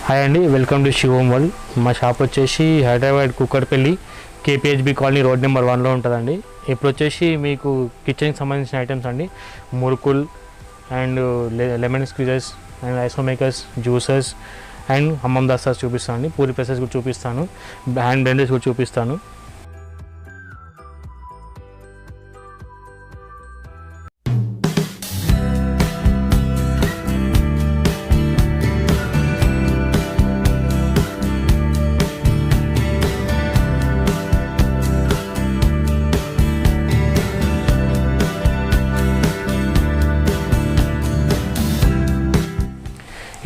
Hi అండి, welcome to Shivam world. మా shop వచ్చేసి Hyderabad Kukatpally KPHB colony road number 1లో ఉంటుందండి. ఇప్పుడు వచ్చేసి మీకు కిచెన్కి సంబంధించిన ఐటమ్స్ అండి, మురుకుల్ and lemon squeezers and ice makers, జ్యూసెస్ అండ్ హమ్మం దస్తాస్ చూపిస్తాను అండి. పూరి ప్రెసెస్ కూడా చూపిస్తాను, హ్యాండ్ బ్లెండర్స్ కూడా చూపిస్తాను.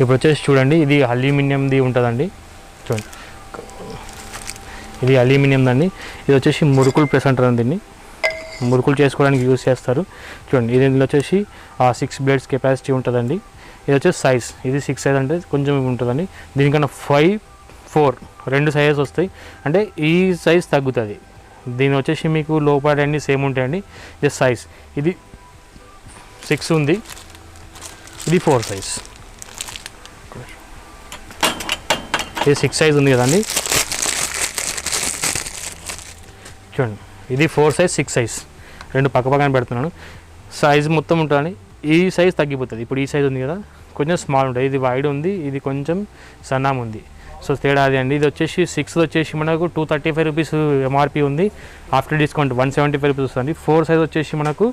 ఇప్పుడు వచ్చేసి చూడండి, ఇది అల్యూమినియంది ఉంటుందండి. చూడండి, ఇది అల్యూమినియందండి. ఇది వచ్చేసి మురుకులు ప్రెస్ అంటారు, దీన్ని మురుకులు చేసుకోవడానికి యూజ్ చేస్తారు. చూడండి, దీనిలో వచ్చేసి 6 బ్లేడ్స్ కెపాసిటీ ఉంటుందండి. ఇది వచ్చేసి సైజ్, ఇది 6 సైజ్ అంటే కొంచెం ఉంటుందండి. దీనికన్నా 5, 4 2 సైజెస్ వస్తాయి, అంటే ఈ సైజ్ తగ్గుతుంది. దీని వచ్చేసి మీకు లోపల అన్నీ సేమ్ ఉంటాయండి. ఇది సైజ్, ఇది 6 ఉంది, ఇది 4 సైజ్. ఇది 6 సైజ్ ఉంది కదండి. చూడండి, ఇది 4 సైజ్, 6 సైజ్ రెండు పక్క పక్కన పెడుతున్నాను. సైజ్ మొత్తం ఉంటుందని ఈ సైజ్ తగ్గిపోతుంది. ఇప్పుడు ఈ సైజ్ ఉంది కదా, కొంచెం స్మాల్ ఉంటుంది. ఇది వైడ్ ఉంది, ఇది కొంచెం సన్నం ఉంది. సో తేడా అది అండి. ఇది వచ్చేసి 6 వచ్చేసి మనకు 235 రూపీస్ ఎంఆర్పి ఉంది. ఆఫ్టర్ డిస్కౌంట్ 175 రూపీస్ వస్తుంది. 4 సైజ్ వచ్చేసి మనకు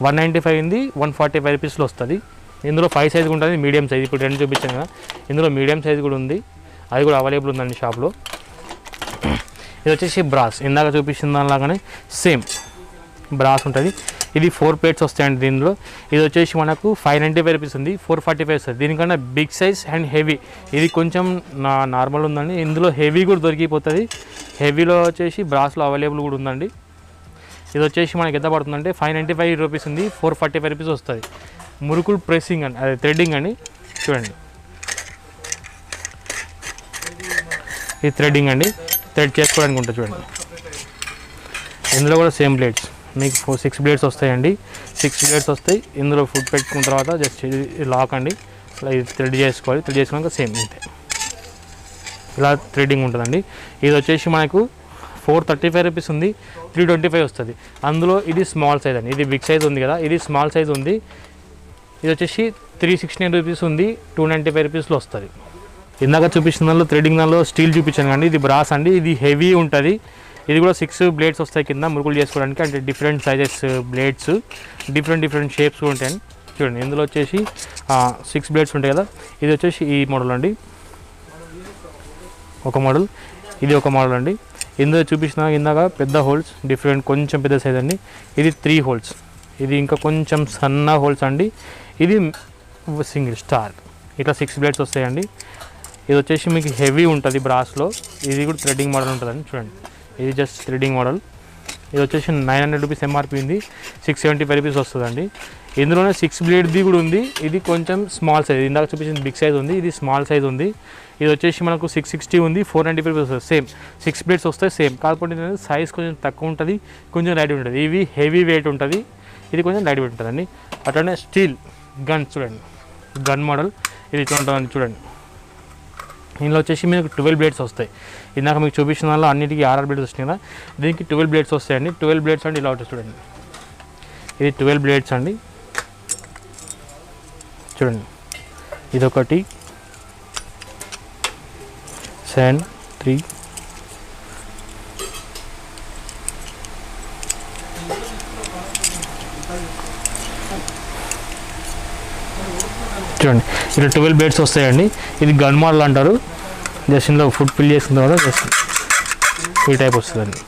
195 ఉంది, 145 రూపీస్లో వస్తుంది. ఇందులో 5 సైజ్ ఉంటుంది, మీడియం సైజ్. ఇప్పుడు 2 చూపించాను కదా, ఇందులో మీడియం సైజ్ కూడా ఉంది, అది కూడా అవైలబుల్ ఉందండి షాప్లో. ఇది వచ్చేసి బ్రాస్, ఇందాక చూపించిన దానిలాగానే సేమ్ బ్రాస్ ఉంటుంది. ఇది 4 ప్లేట్స్ వస్తాయండి దీనిలో. ఇది వచ్చేసి మనకు 595 రూపీస్ ఉంది, 445 వస్తుంది. దీనికన్నా బిగ్ సైజ్ అండ్ హెవీ, ఇది కొంచెం నార్మల్ ఉందండి. ఇందులో హెవీ కూడా దొరికిపోతుంది. హెవీలో వచ్చేసి బ్రాస్లో అవైలబుల్ కూడా ఉందండి. ఇది వచ్చేసి మనకి ఎంత పడుతుందంటే 595 రూపీస్ ఉంది, 445 రూపీస్ వస్తుంది. మురుకులు ప్రెస్సింగ్ అండి, అదే థ్రెడ్డింగ్ అండి. చూడండి, ఇది థ్రెడ్డింగ్ అండి, థ్రెడ్ చేసుకోవడానికి ఉంటుంది. చూడండి, ఇందులో కూడా సేమ్ బ్లేడ్స్ మీకు 6 బ్లేడ్స్ వస్తాయండి. 6 బ్లేడ్స్ వస్తాయి. ఇందులో ఫుడ్ పెట్టుకున్న తర్వాత జస్ట్ లాక్ అండి, ఇది థ్రెడ్ చేసుకోవాలి. థ్రెడ్ చేసుకున్నాక సేమ్ ఇంతే, ఇలా థ్రెడ్డింగ్ ఉంటుందండి. ఇది వచ్చేసి మనకు 435 రూపీస్ ఉంది, 325 వస్తుంది. అందులో ఇది స్మాల్ సైజ్ అండి, ఇది బిగ్ సైజ్ ఉంది కదా, ఇది స్మాల్ సైజ్ ఉంది. ఇది వచ్చేసి 369 రూపీస్ ఉంది, 295 రూపీస్లో వస్తుంది. ఇందాక చూపించిన దానిలో థ్రెడ్డింగ్ దానిలో స్టీల్ చూపించాను అండి, ఇది బ్రాస్ అండి. ఇది హెవీ ఉంటుంది. ఇది కూడా 6 బ్లేడ్స్ వస్తాయి కింద మురుకులు చేసుకోవడానికి, అంటే different sizes blades, different shapes ఉంటాయండి. చూడండి, ఇందులో వచ్చేసి 6 బ్లేడ్స్ ఉంటాయి కదా. ఇది వచ్చేసి ఈ మోడల్ అండి, ఒక మోడల్. ఇది ఒక మోడల్ అండి. ఇందులో చూపించిన ఇందాక పెద్ద హోల్స్, డిఫరెంట్ కొంచెం పెద్ద సైజ్ అండి. ఇది 3 హోల్స్, ఇది ఇంకా కొంచెం సన్న హోల్స్ అండి. ఇది సింగిల్ స్టార్. ఇట్లా 6 బ్లేడ్స్ వస్తాయండి. ఇది వచ్చేసి మీకు హెవీ ఉంటుంది బ్రాస్లో. ఇది కూడా థ్రెడ్డింగ్ మోడల్ ఉంటుందండి. చూడండి, ఇది జస్ట్ థ్రెడ్డింగ్ మోడల్. ఇది వచ్చేసి 900 రూపీస్ ఎంఆర్పి ఉంది, 675 రూపీస్ వస్తుందండి. ఇందులోనే 6 బ్లేడ్ది కూడా ఉంది. ఇది కొంచెం స్మాల్ సైజ్, ఇందాక చూపించింది బిగ్ సైజ్ ఉంది, ఇది స్మాల్ సైజ్ ఉంది. ఇది వచ్చేసి మనకు 660 ఉంది, 495 రూపీస్ వస్తుంది. సేమ్ 6 బ్లేడ్స్ వస్తాయి సేమ్, కాకపోతే సైజ్ కొంచెం తక్కువ ఉంటుంది, కొంచెం లైట్ ఉంటుంది. ఇవి హెవీ వెయిట్ ఉంటుంది, ఇది కొంచెం లైట్ వెయిట్ ఉంటుందండి. అట్లనే స్టీల్ గన్, చూడండి గన్ మోడల్, ఇది ఇట్లా ఉంటుందండి. చూడండి, ఇందులో వచ్చేసి మీకు 12 బ్లేడ్స్ వస్తాయి. ఇందాక మీకు చూపించిన దానిలో అన్నిటికీ 6 బ్లేడ్స్ వస్తాయి కదా, దీనికి 12 బ్లేడ్స్ వస్తాయండి. 12 బ్లేడ్స్ అండి ఇలా ఉంటుంది. చూడండి, ఇది 12 బ్లేడ్స్ అండి. చూడండి, ఇదొకటి 7, 3, చూడండి, ఇలా 12 బ్లేడ్స్ వస్తాయండి. ఇది గన్ మోడల్ అంటారు. జస్ట్ ఇందులో ఫుడ్ ఫిల్ చేసిన తర్వాత జస్ట్ ఈ టైప్ వస్తుందండి.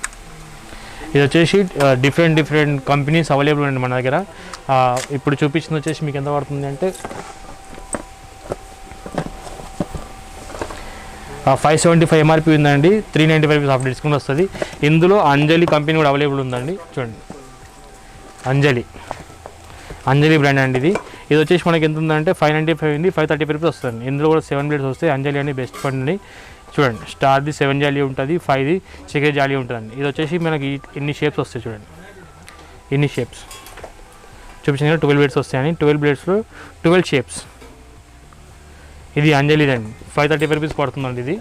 ఇది వచ్చేసి డిఫరెంట్ కంపెనీస్ అవైలబుల్ అండి మన దగ్గర. ఇప్పుడు చూపించింది వచ్చేసి మీకు ఎంత పడుతుంది అంటే 575 ఎంఆర్పి ఉందండి, 395 రూపీస్ ఆఫ్ డిస్కౌంట్ వస్తుంది. ఇందులో అంజలి కంపెనీ కూడా అవైలబుల్ ఉందండి. చూడండి, అంజలి బ్రాండ్ అండి ఇది. ఇది వచ్చేసి మనకి ఎంత ఉందంటే 595 ఉంది, 535 రూపీస్ వస్తుంది. ఇందులో కూడా 7 బ్లేడ్స్ వస్తాయి. అంజలి అని బెస్ట్ ఫండ్ అండి. చూడండి, స్టార్ది 7 జాలీ ఉంటుంది, 5ది చికెన్ జాలీ ఉంటుందండి. ఇది వచ్చేసి మనకి ఇన్ని షేప్స్ వస్తాయి. చూడండి, ఇన్ని షేప్స్ చూపించిన 12 బ్లేడ్స్ వస్తాయని. 12 బ్లేడ్స్లో 12 షేప్స్. ఇది అంజలి అండి, 535 రూపీస్ పడుతుందండి ఇది.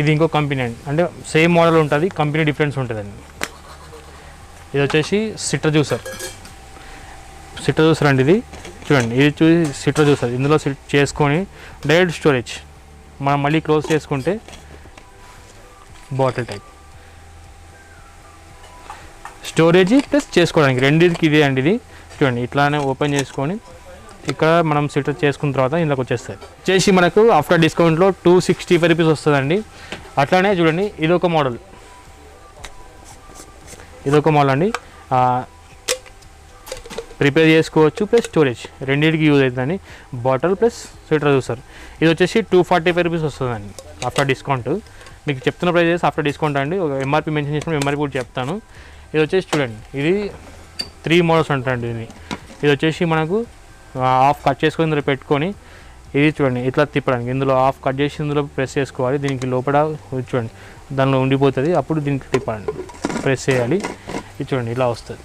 ఇది ఇంకో కంపెనీ అండి, అంటే సేమ్ మోడల్ ఉంటుంది, కంపెనీ డిఫరెన్స్ ఉంటుందండి. ఇది వచ్చేసి సిట్రా జ్యూసర్ అండి. ఇది చూడండి, ఇది చూసి సిట్రా జ్యూసర్. ఇందులో సిట్ చేసుకొని డైరెక్ట్ స్టోరేజ్, మనం మళ్ళీ క్లోజ్ చేసుకుంటే బాటిల్ టైప్ స్టోరేజ్ ప్లస్ చేసుకోవడానికి రెండింటికి ఇదే అండి. ఇది చూడండి, ఇట్లానే ఓపెన్ చేసుకొని ఇక్కడ మనం సిట్రా చేసుకున్న తర్వాత ఇందులోకి వచ్చేస్తుంది. వచ్చేసి మనకు ఆఫ్టర్ డిస్కౌంట్లో 265 రూపీస్ వస్తుందండి. అట్లానే చూడండి, ఇదొక మోడల్ అండి. ప్రిపేర్ చేసుకోవచ్చు ప్లస్ స్టోరేజ్ రెండింటికి యూజ్ అవుతుందండి. Bottle plus citrus juicer. ఇది వచ్చేసి 245 రూపీస్ వస్తుందండి ఆఫ్టర్ డిస్కౌంట్. మీకు చెప్తున్న ప్రైజెస్ ఆఫ్టర్ డిస్కౌంట్ అండి. ఒక ఎంఆర్పి మెన్షన్ చేసిన ఎంఆర్పి కూడా చెప్తాను. ఇది వచ్చేసి చూడండి, ఇది 3 మోడల్స్ ఉంటాయండి. ఇది వచ్చేసి మనకు హాఫ్ కట్ చేసుకొని ఇందులో పెట్టుకొని, ఇది చూడండి ఇట్లా తిప్పడానికి, ఇందులో హాఫ్ కట్ చేసి ఇందులో ప్రెస్ చేసుకోవాలి. దీనికి లోపల చూడండి దానిలో ఉండిపోతుంది, అప్పుడు దీనికి తిప్పాలండి, ప్రెస్ చేయాలి. ఇది చూడండి ఇలా వస్తుంది.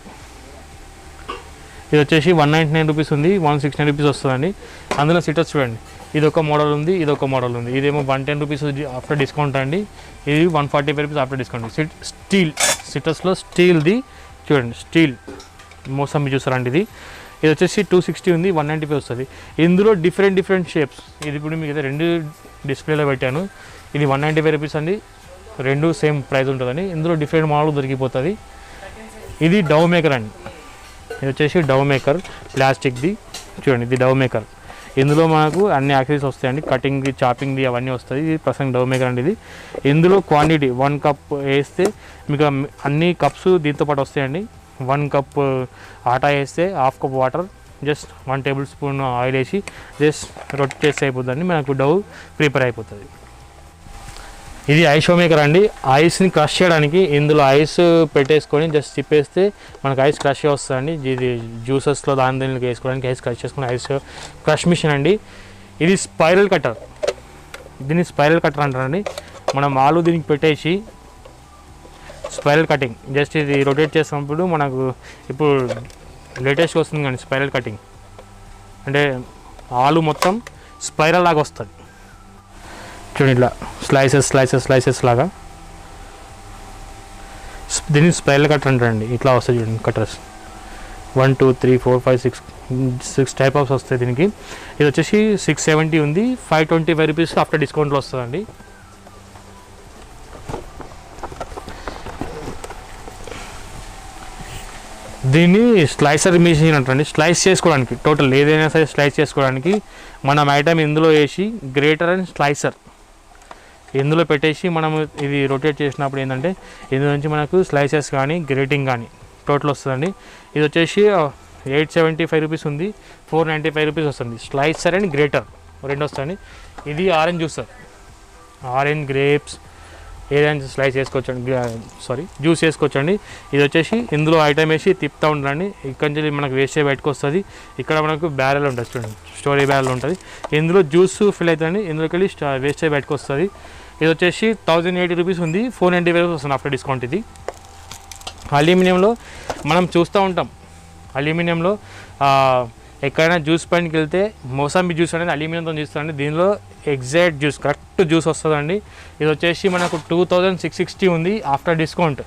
ఇది వచ్చేసి 199 రూపీస్ ఉంది, 169 రూపీస్ వస్తుందండి. అందులో సిట్రస్ చూడండి, ఇది ఒక మోడల్ ఉంది, ఇది ఒక మోడల్ ఉంది. ఇదేమో 110 రూపీస్ ఆఫ్టర్ డిస్కౌంట్ అండి. ఇది 145 రూపీస్ ఆఫ్టర్ డిస్కౌంట్. స్టీల్ సిట్రస్లో స్టీల్ది చూడండి, స్టీల్ మోసంబి చూసారండి. ఇది వచ్చేసి 260 ఉంది, 195 వస్తుంది. ఇందులో డిఫరెంట్ షేప్స్. ఇది ఇప్పుడు మీకు అయితే 2 డిస్ప్లేలో పెట్టాను. ఇది 195 రూపీస్ అండి, 2 సేమ్ ప్రైస్ ఉంటుందండి. ఇందులో డిఫరెంట్ మోడల్ దొరికిపోతుంది. ఇది డవ్ మేకర్ అండి. ఇది వచ్చేసి డవ్ మేకర్ ప్లాస్టిక్ది చూడండి, ఇది డవ్ మేకర్. ఇందులో మనకు అన్ని యాక్సెసరీస్ వస్తాయండి, కటింగ్ది చాపింగ్ది అవన్నీ వస్తాయి. ఇది ప్రసంగ్ డవ్ మేకర్ అండి. ఇది ఇందులో క్వాంటిటీ 1 కప్ వేస్తే మీకు అన్ని కప్స్ దీంతో పాటు వస్తాయండి. 1 కప్ ఆటా వేస్తే half cup water, just 1 table spoon oil వేసి జస్ట్ రొట్టె చేస్తే అయిపోతుందండి, మనకు డవ్ ప్రిపేర్ అయిపోతుంది. ఇది ఐస్ మేకర్ అండి. ఐస్ని క్రష్ చేయడానికి ఇందులో ఐస్ పెట్టేసుకొని జస్ట్ తిప్పేస్తే మనకు ఐస్ క్రష్ వస్తుందండి. ఇది జ్యూసెస్లో దీనికి వేసుకోవడానికి ఐస్ క్రష్ చేసుకుని ఐస్ క్రష్ మిషన్ అండి. ఇది స్పైరల్ కట్టర్, దీన్ని స్పైరల్ కట్టర్ అంటారండి. మనం ఆలు దీనికి పెట్టేసి స్పైరల్ కటింగ్ జస్ట్ ఇది రొటేట్ చేసినప్పుడు మనకు ఇప్పుడు లేటెస్ట్గా వస్తుంది కానీ స్పైరల్ కటింగ్ అంటే ఆలు మొత్తం స్పైరల్ లాగా వస్తుంది చూడండి, ఇట్లా స్లైసెస్ లాగా. దీన్ని స్పైరల్ కట్టర్ అంటారండి. ఇట్లా వస్తాయి చూడండి కట్టర్స్, 1 2 3 4 5 6 టైప్ ఆఫ్స్ వస్తాయి దీనికి. ఇది వచ్చేసి 670 ఉంది, 525 రూపీస్ ఆఫ్టర్ డిస్కౌంట్లో వస్తుందండి. దీన్ని స్లైసర్ మిషన్ అంటారండి. స్లైస్ చేసుకోవడానికి టోటల్ ఏదైనా సరే స్లైస్ చేసుకోవడానికి మనం ఐటమ్ ఇందులో వేసి గ్రేటర్ అండ్ స్లైసర్ ఇందులో పెట్టేసి మనము ఇది రొటేట్ చేసినప్పుడు ఏంటంటే ఇందులో నుంచి మనకు స్లైసెస్ కానీ గ్రేటింగ్ కానీ టోటల్ వస్తుందండి. ఇది వచ్చేసి 875 రూపీస్ ఉంది, 495 రూపీస్ వస్తుంది. స్లైసర్ అండ్ గ్రేటర్ 2 వస్తుంది. ఇది ఆరెంజ్ జ్యూసర్, ఆరెంజ్ గ్రేప్స్ ఏదైనా స్లైస్ చేసుకోవచ్చండి, జ్యూస్ చేసుకోవచ్చండి. ఇది వచ్చేసి ఇందులో ఐటమ్ వేసి తిప్పుతూ ఉండాలండి. ఇక్కడ నుంచి మనకు వేస్టే బయటకు వస్తుంది. ఇక్కడ మనకు బ్యారెల్ ఉంటుంది చూడండి, స్టోరీ బ్యారెల్ ఉంటుంది. ఇందులో జ్యూస్ ఫిల్ అవుతుందండి, ఇందులోకి వెళ్ళి వేస్టే బయటకు వస్తుంది. ఇది వచ్చేసి 1080 రూపీస్ ఉంది, 495 వస్తుంది ఆఫ్టర్ డిస్కౌంట్. ఇది అల్యూమినియంలో మనం చూస్తూ ఉంటాం, అల్యూమినియంలో ఎక్కడైనా జ్యూస్ పాయింట్కి వెళ్తే మోసంబి జ్యూస్ అనేది అల్యూమినియంతో చూస్తారండి. దీనిలో ఎగ్జాక్ట్ జ్యూస్ కరెక్ట్ జ్యూస్ వస్తుందండి. ఇది వచ్చేసి మనకు 2660 ఉంది, ఆఫ్టర్ డిస్కౌంట్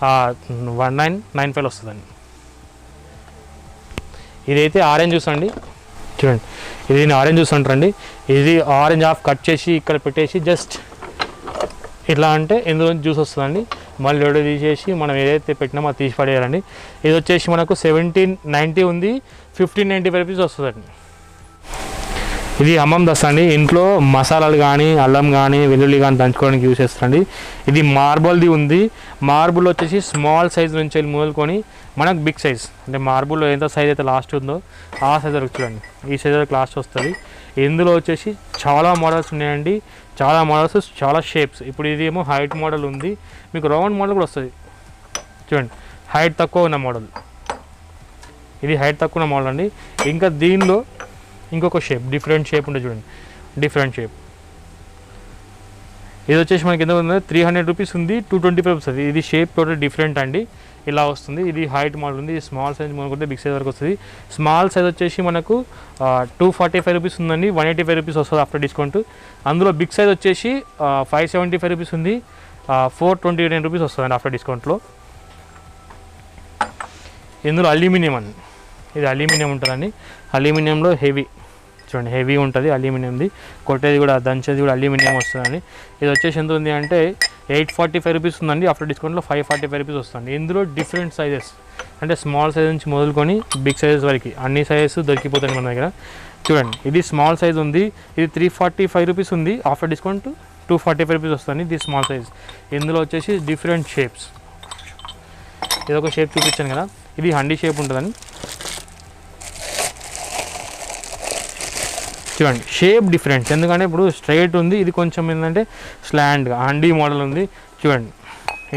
1995 వస్తుందండి. ఇదైతే ఆరెంజ్ జ్యూస్ అండి చూడండి, ఇది ఆరెంజ్ జ్యూస్ అంటారండి. ఇది ఆరెంజ్ హాఫ్ కట్ చేసి ఇక్కడ పెట్టేసి జస్ట్ ఇట్లా అంటే ఇందులో జ్యూస్ వస్తుందండి. మళ్ళీ లోడ్ తీసేసి మనం ఏదైతే పెట్టినామో అది తీసి పడేయాలండి. ఇది వచ్చేసి మనకు 1790 ఉంది, 1595 రూపీస్ వస్తుందండి. ఇది హమ్మం దస్తా అండి. ఇంట్లో మసాలాలు కానీ అల్లం కానీ వెల్లుల్లి కానీ దంచుకోవడానికి యూజ్ చేస్తారండి. ఇది మార్బుల్ది ఉంది. మార్బుల్ వచ్చేసి స్మాల్ సైజ్ నుంచి వెళ్ళి మొదలుకొని మనకు బిగ్ సైజ్, అంటే మార్బుల్లో ఎంత సైజ్ అయితే లాస్ట్ ఉందో ఆ సైజ్ వరకు చూడండి, ఈ సైజ్ వరకు లాస్ట్ వస్తుంది. ఇందులో వచ్చేసి చాలా మోడల్స్ ఉన్నాయండి, చాలా మోడల్స్, చాలా షేప్స్. ఇప్పుడు ఇది ఏమో హైట్ మోడల్ ఉంది, మీకు రౌండ్ మోడల్ కూడా వస్తుంది చూడండి. హైట్ తక్కువ ఉన్న మోడల్, ఇది హైట్ తక్కువ ఉన్న మోడల్ అండి. ఇంకా దీనిలో ఇంకొక షేప్, డిఫరెంట్ షేప్ ఉంటుంది చూడండి, డిఫరెంట్ షేప్. ఇది వచ్చేసి మనకి ఎంత ఉంది 300 రూపీస్ ఉంది, 225 వస్తుంది. ఇది షేప్ టోటల్ డిఫరెంట్ అండి, ఇలా వస్తుంది. ఇది హైట్ మోడల్ ఉంది, ఇది స్మాల్ సైజ్ మనకుంటే బిగ్ సైజ్ వరకు వస్తుంది. స్మాల్ సైజ్ వచ్చేసి మనకు 245 రూపీస్ ఉందండి, 185 రూపీస్ వస్తుంది ఆఫ్టర్ డిస్కౌంట్. అందులో బిగ్ సైజ్ వచ్చేసి 575 రూపీస్ ఉంది, 429 రూపీస్ వస్తుంది ఆఫ్టర్ డిస్కౌంట్లో. ఇందులో అల్యూమినియం అండి, ఇది అల్యూమినియం ఉంటుందండి. అల్యూమినియంలో హెవీ చూడండి, హెవీ ఉంటుంది అల్యూమినియంది. కొట్టేది కూడా దంచేది కూడా అల్యూమినియం వస్తుందండి. ఇది వచ్చేసి ఎంత ఉంది అంటే 845 రూపీస్ ఉందండి, ఆఫ్టర్ డిస్కౌంట్లో 545 రూపీస్ వస్తుంది. ఇందులో డిఫరెంట్ సైజెస్ అంటే స్మాల్ సైజ్ నుంచి మొదలుకొని బిగ్ సైజెస్ వరకు అన్ని సైజెస్ దొరికిపోతాయి మన దగ్గర. చూడండి, ఇది స్మాల్ సైజ్ ఉంది, ఇది 345 రూపీస్ ఉంది, ఆఫ్టర్ డిస్కౌంట్ 245 రూపీస్ వస్తుంది. ఇది స్మాల్ సైజ్. ఇందులో వచ్చేసి డిఫరెంట్ షేప్స్, ఇది ఒక షేప్ చూపించాను కదా, ఇది హండీ షేప్ ఉంటుందని. చూడండి షేప్ డిఫరెన్స్, ఎందుకంటే ఇప్పుడు స్ట్రైట్ ఉంది, ఇది కొంచెం ఏంటంటే స్లాండ్గా హండీ మోడల్ ఉంది. చూడండి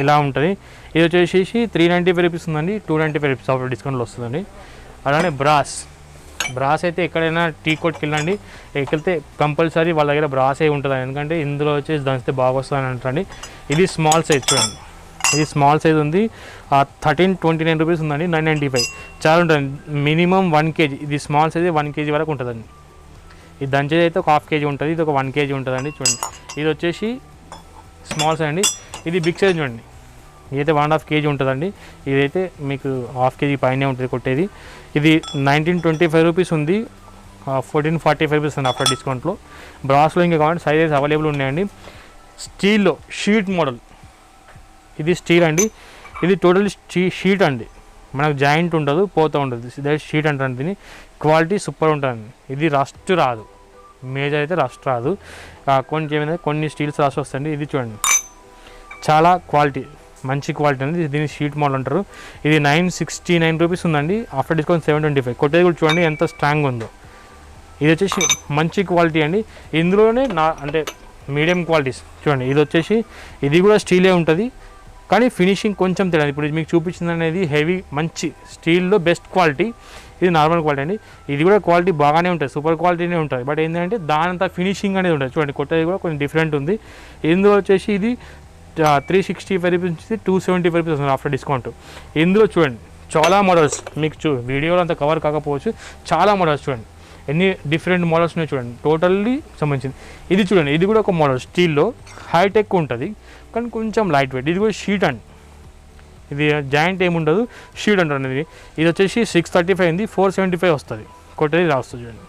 ఇలా ఉంటుంది. ఇది వచ్చేసి 395 రూపీస్ ఉందండి, 295 రూపీస్ ఆఫ్టర్ డిస్కౌంట్లో వస్తుందండి. అలానే బ్రాస్ అయితే ఎక్కడైనా టీ కోట్కి వెళ్ళండి, వెళ్తే కంపల్సరీ వాళ్ళ దగ్గర బ్రాసే ఉంటుంది, ఎందుకంటే ఇందులో వచ్చేసి దంచితే బాగా వస్తుందని అంటారండి. ఇది స్మాల్ సైజ్ చూడండి, ఇది స్మాల్ సైజ్ ఉంది, 1329 రూపీస్ ఉందండి, 995 చాలా ఉంటుంది. మినిమం 1 kg, ఇది స్మాల్ సైజ్ 1 kg వరకు ఉంటుందండి. ఇది దంచేది అయితే ఒక 1/2 kg ఉంటుంది, ఇది ఒక 1 kg ఉంటుందండి. చూడండి ఇది వచ్చేసి స్మాల్ సైజ్ అండి. ఇది బిగ్ సైజ్ చూడండి, ఇదైతే 1.5 kg ఉంటుందండి, ఇదైతే మీకు 1/2 kg పైనే ఉంటుంది కొట్టేది. ఇది 1925 రూపీస్ ఉంది, 1445 రూపీస్ ఉంది ఆఫ్టర్ డిస్కౌంట్లో. బ్రాస్లో ఇంకా కావాలంటే సైజెస్ అవైలబుల్ ఉన్నాయండి. స్టీల్లో షీట్ మోడల్, ఇది స్టీల్ అండి, ఇది టోటల్ షీట్ అండి, మనకు జాయింట్ ఉండదు, పోతూ ఉంటుంది, ఇదే షీట్ అంటారు దీన్ని. క్వాలిటీ సూపర్ ఉంటుంది, ఇది రస్ట్ రాదు, మేజర్ అయితే రస్ట్ రాదు. కొన్ని స్టీల్స్ రస్ట్ వస్తాయండి. ఇది చూడండి చాలా క్వాలిటీ, మంచి క్వాలిటీ అనేది, దీన్ని షీట్ మోడల్ అంటారు. ఇది 969 రూపీస్ ఉందండి, ఆఫ్టర్ డిస్కౌంట్ 725. కొట్టేది కూడా చూడండి ఎంత స్ట్రాంగ్ ఉందో. ఇది వచ్చేసి మంచి క్వాలిటీ అండి. ఇందులోనే అంటే మీడియం క్వాలిటీస్ చూడండి, ఇది వచ్చేసి ఇది కూడా స్టీలే ఉంటుంది, కానీ ఫినిషింగ్ కొంచెం తేడా. ఇప్పుడు మీకు చూపించింది అనేది హెవీ మంచి స్టీల్లో బెస్ట్ క్వాలిటీ, ఇది నార్మల్ క్వాలిటీ అండి. ఇది కూడా క్వాలిటీ బాగానే ఉంటుంది, సూపర్ క్వాలిటీనే ఉంటుంది, బట్ ఏంటంటే దానంతా ఫినిషింగ్ అనేది ఉంటుంది. చూడండి కొట్టేది కూడా కొంచెం డిఫరెంట్ ఉంది. ఇందులో వచ్చేసి ఇది 365 రూపీస్ నుంచి 275 రూపీస్ వస్తుంది ఆఫ్టర్ డిస్కౌంట్. ఇందులో చూడండి చాలా మోడల్స్, మీకు వీడియోలో అంతా కవర్ కాకపోవచ్చు, చాలా మోడల్స్ చూడండి, ఎన్ని డిఫరెంట్ మోడల్స్ ఉన్నాయి చూడండి, టోటల్లీ సంబంధించింది. ఇది చూడండి, ఇది కూడా ఒక మోడల్ స్టీల్లో, హైట్ ఎక్కువ ఉంటుంది కానీ కొంచెం లైట్ వెయిట్. ఇది కూడా షీట్ అండి, ఇది జాయింట్ ఏముండదు, షీట్ అంటారు. ఇది వచ్చేసి 635 ఉంది, 475 వస్తుంది, కొట్టేది రాస్తుంది చూడండి.